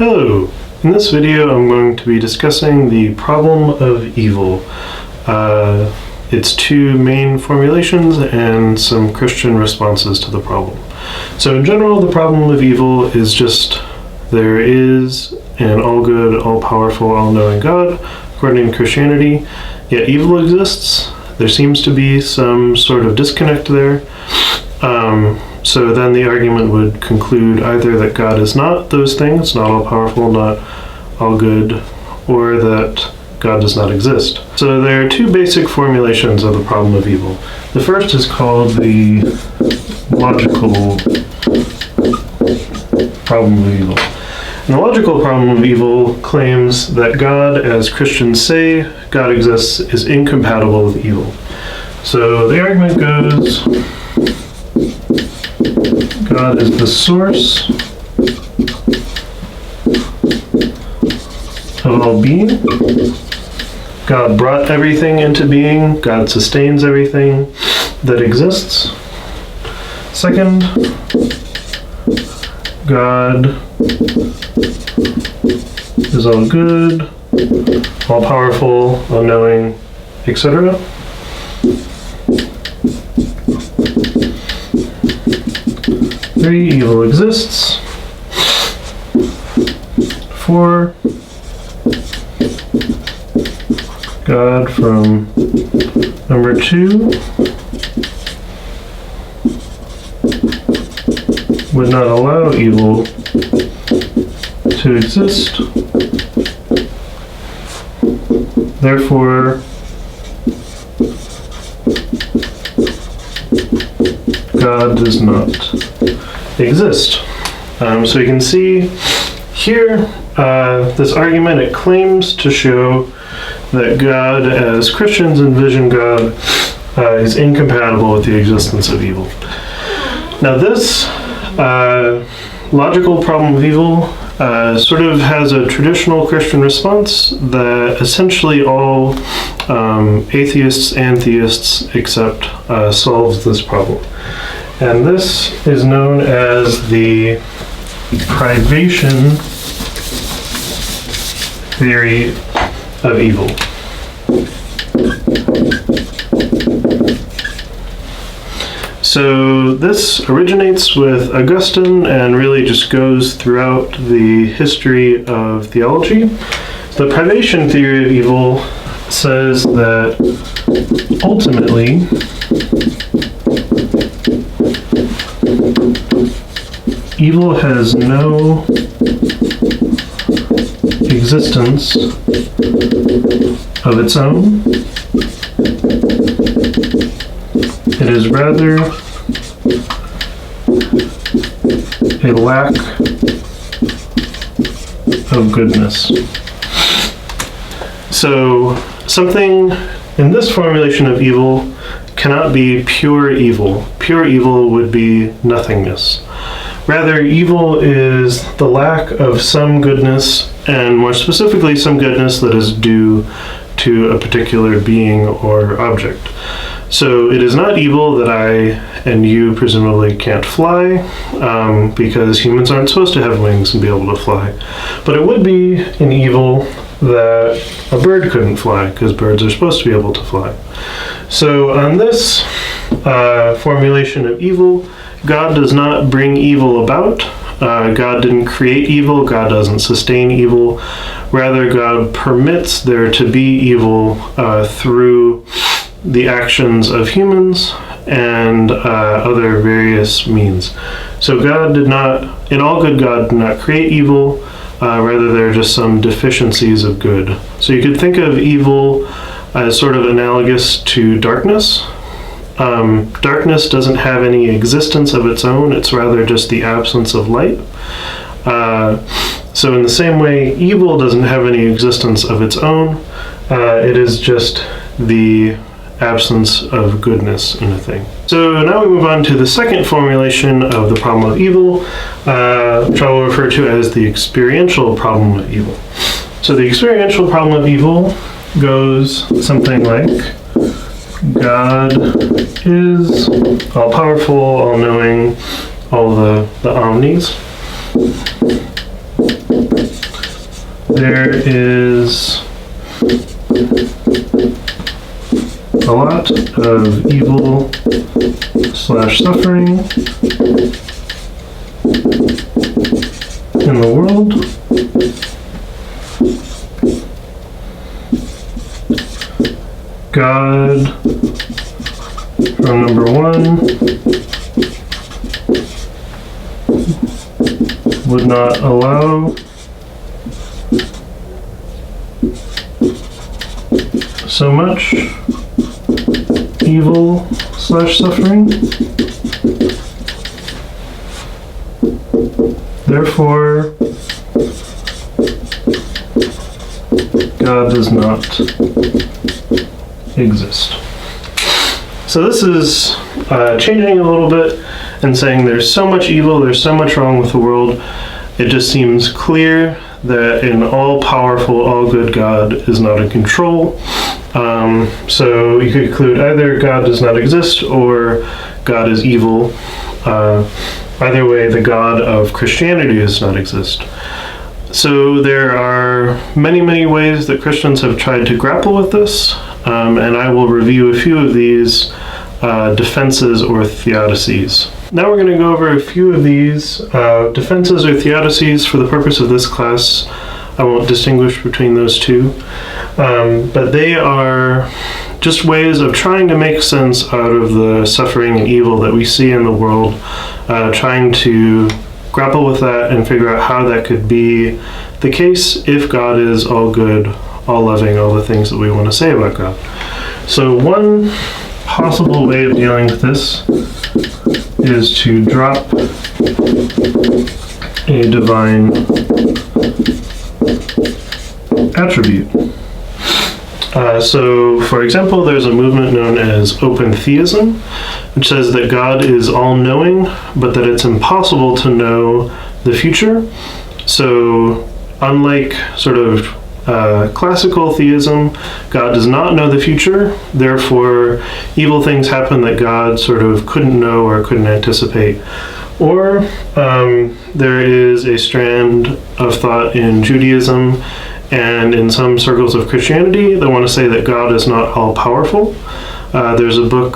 Hello! In this video I'm going to be discussing the problem of evil, its two main formulations and some Christian responses to the problem. So in general, the problem of evil is just there is an all-good, all-powerful, all-knowing God, according to Christianity, yet evil exists. There seems to be some sort of disconnect there. So then the argument would conclude either that God is not those things, not all-powerful, not all-good, or that God does not exist. So there are two basic formulations of the problem of evil. The first is called the logical problem of evil. And the logical problem of evil claims that God, as Christians say God exists, is incompatible with evil. So the argument goes, God is the source of all being. God brought everything into being. God sustains everything that exists. Second, God is all good, all powerful, all knowing, etc. Three, evil exists. Four, God from number two would not allow evil to exist. Therefore, God does not exist. So you can see here, this argument, it claims to show that God, as Christians envision God, is incompatible with the existence of evil. Now this logical problem of evil sort of has a traditional Christian response that essentially all atheists and theists accept solves this problem. And this is known as the privation theory of evil. So this originates with Augustine and really just goes throughout the history of theology. The privation theory of evil says that ultimately evil has no existence of its own. It is rather a lack of goodness. So something in this formulation of evil cannot be pure evil. Pure evil would be nothingness. Rather, evil is the lack of some goodness, and more specifically, some goodness that is due to a particular being or object. So it is not evil that I and you presumably can't fly, because humans aren't supposed to have wings and be able to fly. But it would be an evil that a bird couldn't fly, because birds are supposed to be able to fly. So on this formulation of evil, God does not bring evil about. God didn't create evil. God doesn't sustain evil. Rather, God permits there to be evil through the actions of humans and other various means. So God did not, in all good, God did not create evil. Rather, there are just some deficiencies of good. So you could think of evil as sort of analogous to darkness. Darkness doesn't have any existence of its own. It's rather just the absence of light. So in the same way, evil doesn't have any existence of its own. It is just the absence of goodness in a thing. So now we move on to the second formulation of the problem of evil, which I will refer to as the experiential problem of evil. So the experiential problem of evil goes something like, God is all-powerful, all-knowing, all the omnis. there is a lot of evil slash suffering in the world. God, from number 1, would not allow so much evil slash suffering. Therefore, God does not exist. So this is changing a little bit and saying there's so much evil, there's so much wrong with the world. It just seems clear that an all-powerful, all-good God is not in control. So you could conclude either God does not exist or God is evil. Either way, the God of Christianity does not exist. So there are many, many ways that Christians have tried to grapple with this, and I will review a few of these defenses or theodicies. Now we're going to go over a few of these defenses or theodicies for the purpose of this class. I won't distinguish between those two, but they are just ways of trying to make sense out of the suffering and evil that we see in the world, trying to grapple with that and figure out how that could be the case if God is all good, all loving, all the things that we want to say about God. So one possible way of dealing with this is to drop a divine attribute. So, for example, there's a movement known as open theism, which says that God is all-knowing, but that it's impossible to know the future. So, unlike sort of classical theism, God does not know the future, therefore evil things happen that God sort of couldn't know or couldn't anticipate. Or there is a strand of thought in Judaism and in some circles of Christianity that want to say that God is not all-powerful. There's a book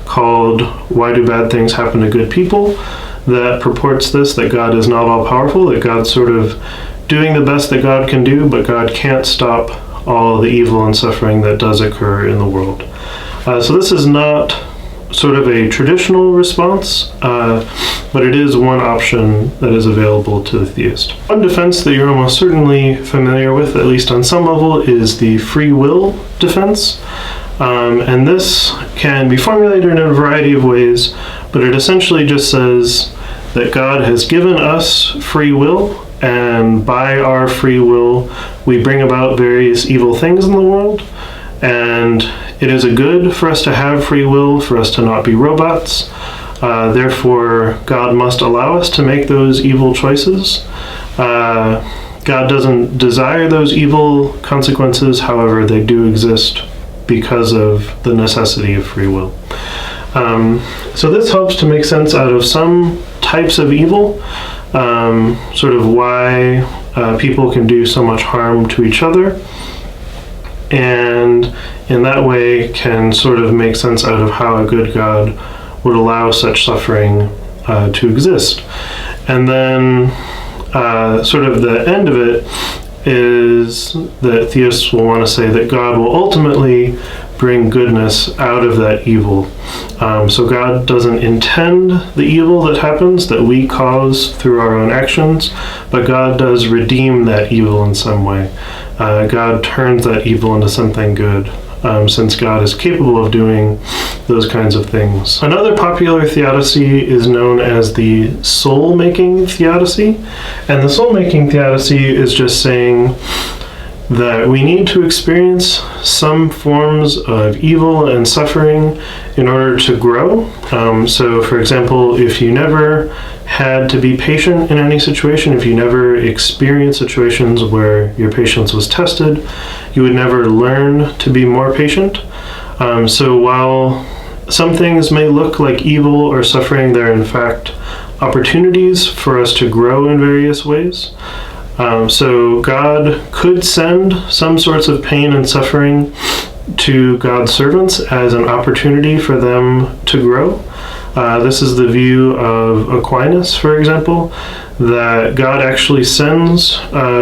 called Why Do Bad Things Happen to Good People that purports this, that God is not all-powerful, that God's sort of doing the best that God can do, but God can't stop all the evil and suffering that does occur in the world. So this is not sort of a traditional response, but it is one option that is available to the theist. One defense that you're almost certainly familiar with, at least on some level, is the free will defense. And this can be formulated in a variety of ways, but it essentially just says that God has given us free will, and by our free will we bring about various evil things in the world, and it is a good for us to have free will, for us to not be robots. Therefore, God must allow us to make those evil choices. God doesn't desire those evil consequences, however, they do exist because of the necessity of free will. So this helps to make sense out of some types of evil, sort of why people can do so much harm to each other, and in that way can sort of make sense out of how a good God would allow such suffering to exist. And then sort of the end of it is that theists will want to say that God will ultimately bring goodness out of that evil. So God doesn't intend the evil that happens, that we cause through our own actions, but God does redeem that evil in some way. God turns that evil into something good, since God is capable of doing those kinds of things. Another popular theodicy is known as the soul-making theodicy, and the soul-making theodicy is just saying that we need to experience some forms of evil and suffering in order to grow. So, for example, if you never had to be patient in any situation, if you never experienced situations where your patience was tested, you would never learn to be more patient. So while some things may look like evil or suffering, they're in fact opportunities for us to grow in various ways. So God could send some sorts of pain and suffering to God's servants as an opportunity for them to grow. This is the view of Aquinas, for example, that God actually sends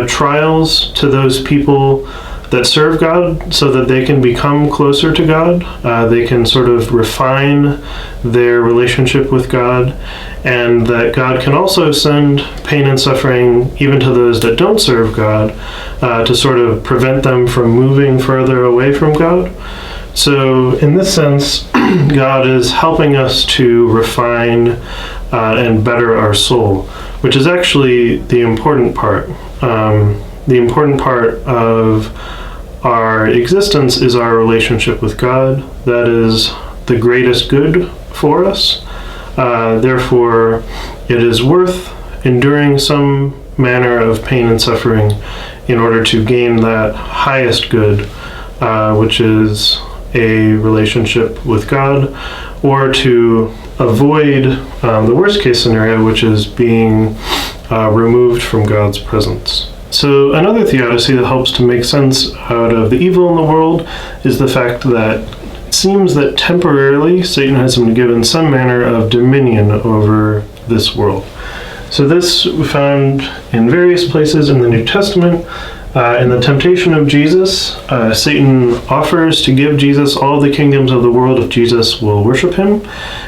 trials to those people that serve God so that they can become closer to God. They can sort of refine their relationship with God, and that God can also send pain and suffering even to those that don't serve God to sort of prevent them from moving further away from God. So in this sense, God is helping us to refine and better our soul, which is actually the important part. The important part of our existence is our relationship with God. That is the greatest good for us. Therefore, it is worth enduring some manner of pain and suffering in order to gain that highest good, which is a relationship with God, or to avoid the worst case scenario, which is being removed from God's presence. So another theodicy that helps to make sense out of the evil in the world is the fact that it seems that temporarily Satan has been given some manner of dominion over this world. So this we found in various places in the New Testament. In the temptation of Jesus, Satan offers to give Jesus all the kingdoms of the world if Jesus will worship him,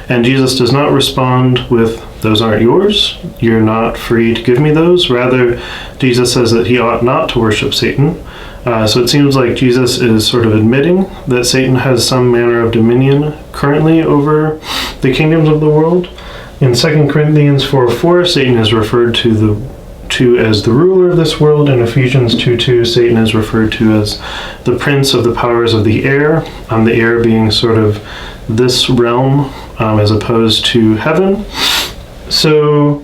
and Jesus does not respond with, "Those aren't yours, you're not free to give me those." Rather, Jesus says that he ought not to worship Satan. So it seems like Jesus is sort of admitting that Satan has some manner of dominion currently over the kingdoms of the world. In 2 Corinthians 4:4, Satan is referred to as the ruler of this world. In Ephesians 2:2, Satan is referred to as the prince of the powers of the air being sort of this realm as opposed to heaven. So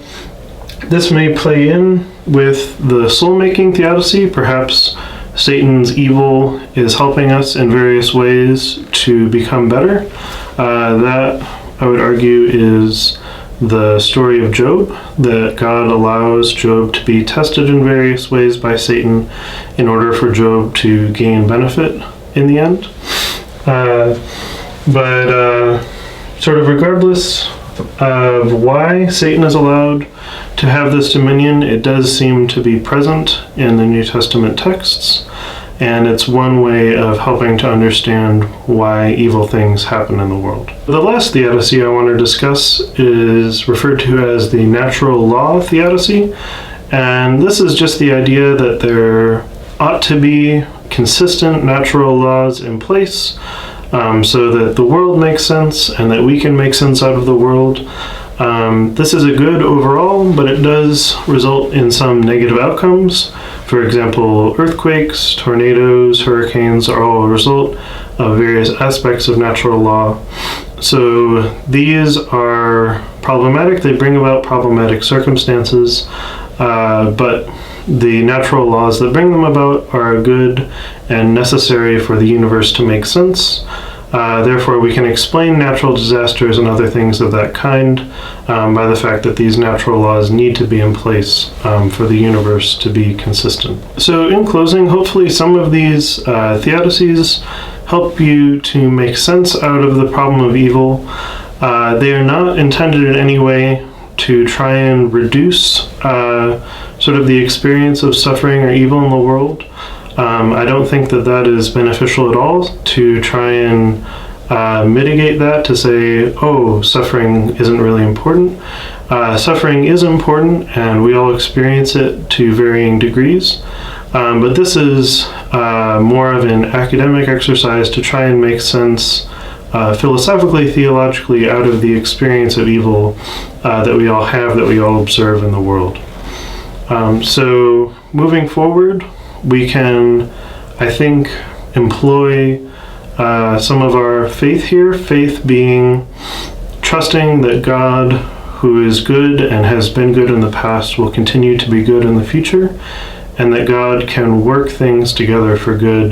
this may play in with the soul-making theodicy. Perhaps Satan's evil is helping us in various ways to become better. That, I would argue, is the story of Job, that God allows Job to be tested in various ways by Satan in order for Job to gain benefit in the end. But sort of regardless of why Satan is allowed to have this dominion, it does seem to be present in the New Testament texts, and it's one way of helping to understand why evil things happen in the world. The last theodicy I want to discuss is referred to as the natural law theodicy, and this is just the idea that there ought to be consistent natural laws in place so that the world makes sense and that we can make sense out of the world. This is a good overall, but it does result in some negative outcomes. For example, earthquakes, tornadoes, hurricanes are all a result of various aspects of natural law. So these are problematic. They bring about problematic circumstances, but the natural laws that bring them about are good and necessary for the universe to make sense. Therefore, we can explain natural disasters and other things of that kind by the fact that these natural laws need to be in place for the universe to be consistent. So in closing, hopefully some of these theodicies help you to make sense out of the problem of evil. They are not intended in any way to try and reduce sort of the experience of suffering or evil in the world. I don't think that that is beneficial at all, to try and mitigate that, to say, oh, suffering isn't really important. Suffering is important, and we all experience it to varying degrees. But this is more of an academic exercise to try and make sense philosophically, theologically, out of the experience of evil that we all have, that we all observe in the world. So moving forward, we can, I think, employ some of our faith here, faith being trusting that God, who is good and has been good in the past, will continue to be good in the future, and that God can work things together for good